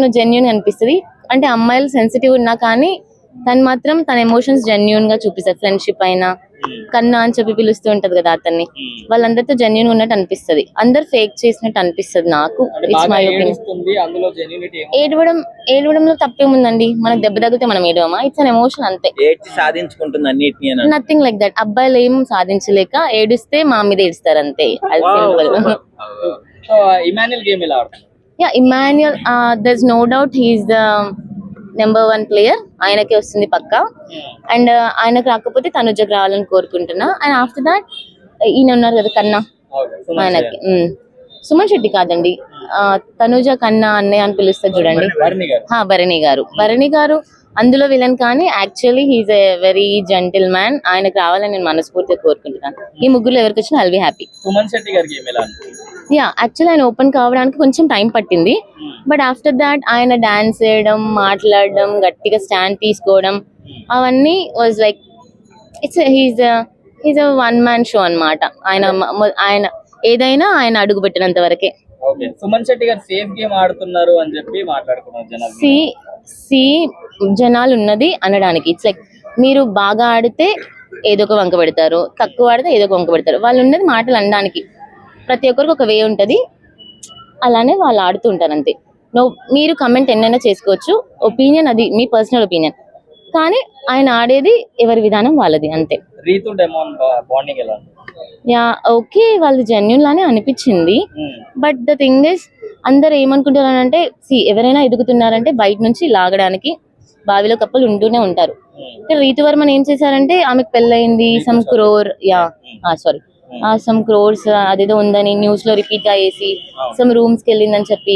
తను జెన్యున్ అనిపిస్తుంది. అంటే అమ్మాయిలు సెన్సిటివ్ ఉన్నా కానీ తను మాత్రం తన ఎమోషన్స్ జెన్యున్ గా చూపిస్తారు. ఫ్రెండ్షిప్ అయినా కన్నా అని చెప్పి పిలుస్తూ ఉంటది కదా అతన్ని, వాళ్ళందరితో జెన్యున్ ఉన్నట్టు అనిపిస్తుంది. అందరు ఫేక్ చేసినట్టు అనిపిస్తుంది నాకు. It's my opinion. ఏడవడంలో తప్పేముందండి? మనకు దెబ్బ తగ్గితే మనం ఏడవమా? ఇట్స్ అన్ ఎమోషన్ అంతే. సాధించుకుంటుంది అన్నిటిని. Nothing like that. అబ్బాయిలు ఏం సాధించలేక ఏడిస్తే మా మీద ఏడుస్తారు అంతే. అది simple. Yeah, Emmanuel there is no doubt he is the number 1 player. ఆయనకే వస్తుంది పక్కా. అండ్ ఆయనకు రాకపోతే తనుజకు రావాలని కోరుకుంటున్నా. అండ్ ఆఫ్టర్ దాట్ ఈయన ఉన్నారు కదా కన్నా, ఆయనకి. సుమన్ శెట్టి కాదండి, తనుజ కన్నా అన్నయ్య అని పిలుస్తారు చూడండి, భరణి గారు అందులో విలన్. కానీ actually he is a very gentleman. ఆయనకు రావాలని నేను మనస్ఫూర్తిగా కోరుకుంటున్నాను. ఈ ముగ్గురు ఎవరికి వచ్చినా I'll be happy. Suman Shetty గారికి యా, యాక్చువల్లీ ఆయన ఓపెన్ కావడానికి కొంచెం టైం పట్టింది. బట్ ఆఫ్టర్ దాట్ ఆయన డాన్స్ చేయడం, మాట్లాడడం, గట్టిగా స్టాండ్ తీసుకోవడం, అవన్నీ was like he's a one man show అన్నమాట. ఆయన ఏదైనా ఆయన అడుగు పెట్టినంత వరకే. సుమన్ శెట్టి గారు సేఫ్ గేమ్ ఆడుతున్నారు అని చెప్పి మాట్లాడుకున్నారు. జనాలు ఉన్నది అనడానికి. ఇట్స్ లైక్ మీరు బాగా ఆడితే ఏదో ఒక వంక పెడతారు, తక్కువ ఆడితే ఏదో ఒక వంక పెడతారు. వాళ్ళు ఉన్నది మాటలు అనడానికి. ప్రతి ఒక్కరికి ఒక వే ఉంటుంది, అలానే వాళ్ళు ఆడుతూ ఉంటారు అంతే. మీరు కమెంట్ ఎన్నైనా చేసుకోవచ్చు, ఒపీనియన్ అది మీ పర్సనల్ ఒపీనియన్. కానీ ఆయన ఆడేది ఎవరి విధానం వాళ్ళది అంతే. యా, ఓకే, వాళ్ళు జెన్యున్ లానే అనిపించింది. బట్ ద థింగ్ ఇస్, అందరు ఏమనుకుంటున్నారంటే, ఎవరైనా ఎదుగుతున్నారంటే బయట నుంచి లాగడానికి బావిలో కప్పలు ఉంటూనే ఉంటారు. రీతు వర్మన్ ఏం చేశారంటే, ఆమెకు పెళ్ళయింది, సమ్ క్రోర్స్ అదేదో ఉందని న్యూస్ లో రిపీట్ గా వేసి సమ్ రూమ్స్ కి వెళ్ళిందని చెప్పి